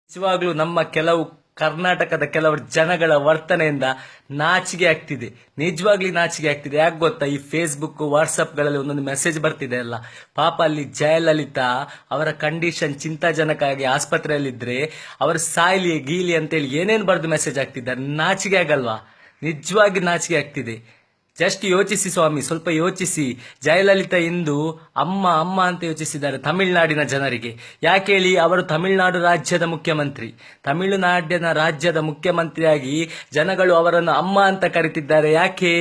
ನಿಜವಾಗ್ಲೂ ನಮ್ಮ ಕರ್ನಾಟಕದ ಕೆಲವರು ಜನಗಳ ವರ್ತನೆಯಿಂದ ನಾಚಿಕೆ ಆಗ್ತಿದೆ. ನಿಜವಾಗ್ಲೂ ನಾಚಿಕೆ ಆಗ್ತಿದೆ. ಯಾಕೆ ಗೊತ್ತಾ, ಈ ಫೇಸ್ಬುಕ್ ವಾಟ್ಸಪ್ಗಳಲ್ಲಿ ಒಂದೊಂದು ಮೆಸೇಜ್ ಬರ್ತಿದೆ ಅಲ್ಲ. ಪಾಪ ಅಲ್ಲಿ ಜಯಲಲಿತಾ ಅವರ ಕಂಡೀಷನ್ ಚಿಂತಾಜನಕ ಆಗಿ ಆಸ್ಪತ್ರೆಯಲ್ಲಿದ್ರೆ ಅವರು ಸಾಯ್ಲಿ ಗೀಲಿ ಅಂತೇಳಿ ಏನೇನು ಬರೆದು ಮೆಸೇಜ್ ಆಗ್ತಿದ್ದಾರೆ. ನಾಚಿಕೆ ಆಗಲ್ವಾ? ನಿಜವಾಗಿ ನಾಚಿಕೆ ಆಗ್ತಿದೆ. ಜಸ್ಟ್ ಯೋಚಿಸಿ ಸ್ವಾಮಿ, ಸ್ವಲ್ಪ ಯೋಚಿಸಿ. ಜಯಲಲಿತಾ ಇಂದು ಅಮ್ಮ ಅಮ್ಮ ಅಂತ ಯೋಚಿಸಿದ್ದಾರೆ ತಮಿಳುನಾಡಿನ ಜನರಿಗೆ. ಯಾಕೆ ಹೇಳಿ, ಅವರು ತಮಿಳುನಾಡು ರಾಜ್ಯದ ಮುಖ್ಯಮಂತ್ರಿ. ತಮಿಳುನಾಡಿನ ರಾಜ್ಯದ ಮುಖ್ಯಮಂತ್ರಿಯಾಗಿ ಜನಗಳು ಅವರನ್ನು ಅಮ್ಮ ಅಂತ ಕರೀತಿದ್ದಾರೆ. ಯಾಕೆ?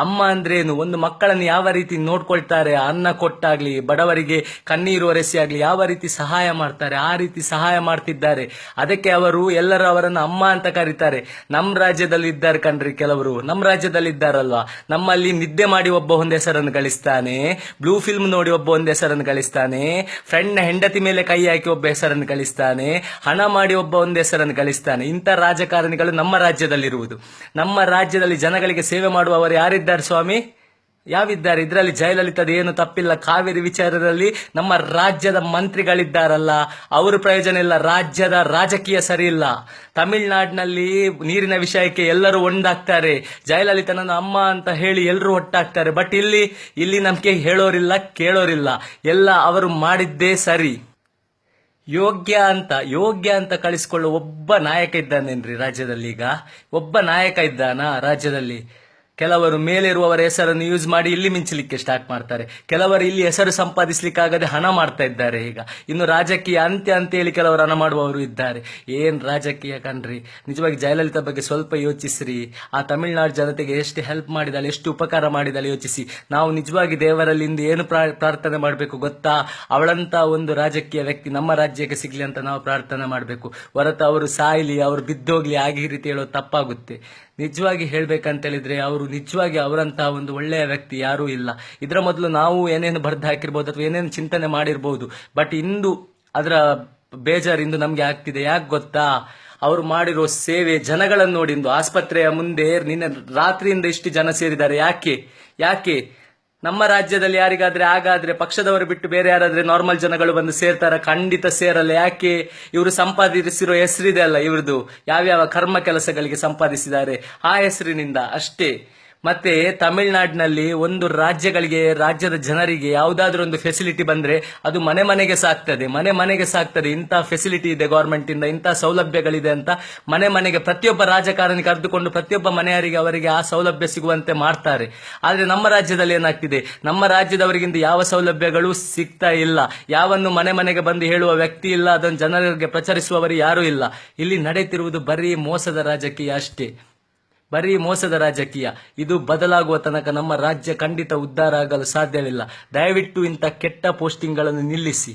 ಅಮ್ಮ ಅಂದ್ರೇನು, ಒಂದು ಮಕ್ಕಳನ್ನು ಯಾವ ರೀತಿ ನೋಡ್ಕೊಳ್ತಾರೆ, ಅನ್ನ ಕೊಟ್ಟಾಗ್ಲಿ, ಬಡವರಿಗೆ ಕಣ್ಣೀರು ಒರೆಸಿ ಆಗ್ಲಿ ಯಾವ ರೀತಿ ಸಹಾಯ ಮಾಡ್ತಾರೆ, ಆ ರೀತಿ ಸಹಾಯ ಮಾಡ್ತಿದ್ದಾರೆ. ಅದಕ್ಕೆ ಅವರು ಎಲ್ಲರೂ ಅವರನ್ನು ಅಮ್ಮ ಅಂತ ಕರೀತಾರೆ. ನಮ್ಮ ರಾಜ್ಯದಲ್ಲಿ ಇದ್ದಾರೆ ಕಣ್ರಿ ಕೆಲವರು, ನಮ್ಮ ರಾಜ್ಯದಲ್ಲಿ ಇದ್ದಾರಲ್ವಾ. ನಮ್ಮಲ್ಲಿ ನಿದ್ದೆ ಮಾಡಿ ಒಬ್ಬ ಒಂದು ಹೆಸರನ್ನು ಗಳಿಸ್ತಾನೆ, ಬ್ಲೂ ಫಿಲ್ಮ್ ನೋಡಿ ಒಬ್ಬ ಒಂದು ಹೆಸರನ್ನು ಗಳಿಸ್ತಾನೆ, ಫ್ರೆಂಡ್ ಹೆಂಡತಿ ಮೇಲೆ ಕೈ ಹಾಕಿ ಒಬ್ಬ ಹೆಸರನ್ನು ಗಳಿಸ್ತಾನೆ, ಹಣ ಮಾಡಿ ಒಬ್ಬ ಒಂದು ಹೆಸರನ್ನು ಗಳಿಸ್ತಾನೆ. ಇಂಥ ರಾಜಕಾರಣಿಗಳು ನಮ್ಮ ರಾಜ್ಯದಲ್ಲಿರುವುದು. ನಮ್ಮ ರಾಜ್ಯದಲ್ಲಿ ಜನಗಳಿಗೆ ಸೇವೆ ಮಾಡುವವರು ಯಾರಿದ್ದಾರೆ ಸ್ವಾಮಿ? ಯಾವಿದ್ದಾರೆ? ಇದರಲ್ಲಿ ಜಯಲಲಿತಾದ ಏನು ತಪ್ಪಿಲ್ಲ. ಕಾವೇರಿ ವಿಚಾರದಲ್ಲಿ ನಮ್ಮ ರಾಜ್ಯದ ಮಂತ್ರಿಗಳಿದ್ದಾರಲ್ಲ, ಅವರು ಪ್ರಯೋಜನ ಇಲ್ಲ. ರಾಜ್ಯದ ರಾಜಕೀಯ ಸರಿ ಇಲ್ಲ. ತಮಿಳುನಾಡಿನಲ್ಲಿ ನೀರಿನ ವಿಷಯಕ್ಕೆ ಎಲ್ಲರೂ ಒಂದಾಗ್ತಾರೆ, ಜಯಲಲಿತನನ್ನು ಅಮ್ಮ ಅಂತ ಹೇಳಿ ಎಲ್ಲರೂ ಒಟ್ಟಾಗ್ತಾರೆ. ಬಟ್ ಇಲ್ಲಿ ನಮ್ಗೆ ಹೇಳೋರಿಲ್ಲ, ಕೇಳೋರಿಲ್ಲ. ಎಲ್ಲ ಅವರು ಮಾಡಿದ್ದೇ ಸರಿ. ಯೋಗ್ಯ ಅಂತ ಕಳಿಸ್ಕೊಳ್ಳೋ ಒಬ್ಬ ನಾಯಕ ಇದ್ದಾನೇನ್ರಿ ರಾಜ್ಯದಲ್ಲಿ? ಈಗ ಒಬ್ಬ ನಾಯಕ ಇದ್ದಾನಾ ರಾಜ್ಯದಲ್ಲಿ? ಕೆಲವರು ಮೇಲಿರುವವರ ಹೆಸರನ್ನು ಯೂಸ್ ಮಾಡಿ ಇಲ್ಲಿ ಮಿಂಚಲಿಕ್ಕೆ ಸ್ಟಾರ್ಟ್ ಮಾಡ್ತಾರೆ. ಕೆಲವರು ಇಲ್ಲಿ ಹೆಸರು ಸಂಪಾದಿಸ್ಲಿಕ್ಕಾಗದೆ ಹಣ ಮಾಡ್ತಾ ಇದ್ದಾರೆ. ಈಗ ಇನ್ನು ರಾಜಕೀಯ ಅಂತ್ಯ ಅಂತ ಹೇಳಿ ಕೆಲವರು ಹಣ ಮಾಡುವವರು ಇದ್ದಾರೆ. ಏನ್ ರಾಜಕೀಯ ಕಣ್ರಿ. ನಿಜವಾಗಿ ಜಯಲಲಿತಾ ಬಗ್ಗೆ ಸ್ವಲ್ಪ ಯೋಚಿಸ್ರಿ. ಆ ತಮಿಳುನಾಡು ಜನತೆಗೆ ಎಷ್ಟು ಹೆಲ್ಪ್ ಮಾಡಿದಾಳೆ, ಎಷ್ಟು ಉಪಕಾರ ಮಾಡಿದಾಳೆ ಯೋಚಿಸಿ. ನಾವು ನಿಜವಾಗಿ ದೇವರಲ್ಲಿ ಇಂದು ಏನು ಪ್ರಾರ್ಥನೆ ಮಾಡಬೇಕು ಗೊತ್ತಾ? ಅವಳಂತ ಒಂದು ರಾಜಕೀಯ ವ್ಯಕ್ತಿ ನಮ್ಮ ರಾಜ್ಯಕ್ಕೆ ಸಿಗ್ಲಿ ಅಂತ ನಾವು ಪ್ರಾರ್ಥನೆ ಮಾಡಬೇಕು. ಹೊರತು ಅವರು ಸಾಯ್ಲಿ, ಅವರು ಬಿದ್ದೋಗ್ಲಿ ಆಗಿ ರೀತಿ ಹೇಳೋದು ತಪ್ಪಾಗುತ್ತೆ. ನಿಜವಾಗಿ ಹೇಳ್ಬೇಕಂತ ಹೇಳಿದ್ರೆ ಅವರು ನಿಜವಾಗಿ ಅವರಂತಹ ಒಂದು ಒಳ್ಳೆಯ ವ್ಯಕ್ತಿ ಯಾರೂ ಇಲ್ಲ. ಇದರ ಮೊದಲು ನಾವು ಏನೇನು ಬರೆದು ಹಾಕಿರ್ಬೋದು ಅಥವಾ ಏನೇನು ಚಿಂತನೆ ಮಾಡಿರ್ಬೋದು. ಬಟ್ ಇಂದು ಅದರ ಬೇಜಾರು ಇಂದು ನಮ್ಗೆ ಆಗ್ತಿದೆ. ಯಾಕೆ ಗೊತ್ತಾ? ಅವರು ಮಾಡಿರೋ ಸೇವೆ ಜನಗಳನ್ನು ನೋಡಿ. ಇಂದು ಆಸ್ಪತ್ರೆಯ ಮುಂದೆ ನಿನ್ನೆ ರಾತ್ರಿಯಿಂದ ಇಷ್ಟು ಜನ ಸೇರಿದ್ದಾರೆ. ಯಾಕೆ ನಮ್ಮ ರಾಜ್ಯದಲ್ಲಿ ಯಾರಿಗಾದ್ರೆ ಹಾಗಾದ್ರೆ ಪಕ್ಷದವರು ಬಿಟ್ಟು ಬೇರೆ ಯಾರಾದ್ರೆ ನಾರ್ಮಲ್ ಜನಗಳು ಬಂದು ಸೇರ್ತಾರ? ಖಂಡಿತ ಸೇರಲ್ಲ. ಯಾಕೆ? ಇವರು ಸಂಪಾದಿಸಿರೋ ಹೆಸರಿದೆ ಅಲ್ಲ ಇವ್ರದ್ದು, ಯಾವ್ಯಾವ ಕರ್ಮ ಕೆಲಸಗಳಿಗೆ ಸಂಪಾದಿಸಿದ್ದಾರೆ ಆ ಹೆಸರಿನಿಂದ ಅಷ್ಟೇ. ಮತ್ತೆ ತಮಿಳುನಾಡಿನಲ್ಲಿ ಒಂದು ರಾಜ್ಯದ ಜನರಿಗೆ ಯಾವುದಾದ್ರೂ ಒಂದು ಫೆಸಿಲಿಟಿ ಬಂದ್ರೆ ಅದು ಮನೆಗೆ ಸಾಕ್ತದೆ. ಇಂಥ ಫೆಸಿಲಿಟಿ ಇದೆ ಗವರ್ಮೆಂಟ್ ಇಂದ, ಇಂಥ ಸೌಲಭ್ಯಗಳಿದೆ ಅಂತ ಮನೆಗೆ ಪ್ರತಿಯೊಬ್ಬ ರಾಜಕಾರಣಿ ಕರೆದುಕೊಂಡು ಪ್ರತಿಯೊಬ್ಬ ಮನೆಯವರಿಗೆ ಅವರಿಗೆ ಆ ಸೌಲಭ್ಯ ಸಿಗುವಂತೆ ಮಾಡ್ತಾರೆ. ಆದ್ರೆ ನಮ್ಮ ರಾಜ್ಯದಲ್ಲಿ ಏನಾಗ್ತಿದೆ, ನಮ್ಮ ರಾಜ್ಯದವರಿಗಿಂತ ಯಾವ ಸೌಲಭ್ಯಗಳು ಸಿಗ್ತಾ ಇಲ್ಲ. ಯಾವನ್ನು ಮನೆಗೆ ಬಂದು ಹೇಳುವ ವ್ಯಕ್ತಿ ಇಲ್ಲ, ಅದನ್ನು ಜನರಿಗೆ ಪ್ರಚರಿಸುವವರು ಯಾರೂ ಇಲ್ಲ. ಇಲ್ಲಿ ನಡೆಯುತ್ತಿರುವುದು ಬರೀ ಮೋಸದ ರಾಜಕೀಯ ಅಷ್ಟೇ, ಬರೀ ಮೋಸದ ರಾಜಕೀಯ. ಇದು ಬದಲಾಗುವ ತನಕ ನಮ್ಮ ರಾಜ್ಯ ಖಂಡಿತ ಉದ್ಧಾರ ಆಗಲು ಸಾಧ್ಯವಿಲ್ಲ. ದಯವಿಟ್ಟು ಇಂಥ ಕೆಟ್ಟ ಪೋಸ್ಟಿಂಗ್ಗಳನ್ನು ನಿಲ್ಲಿಸಿ.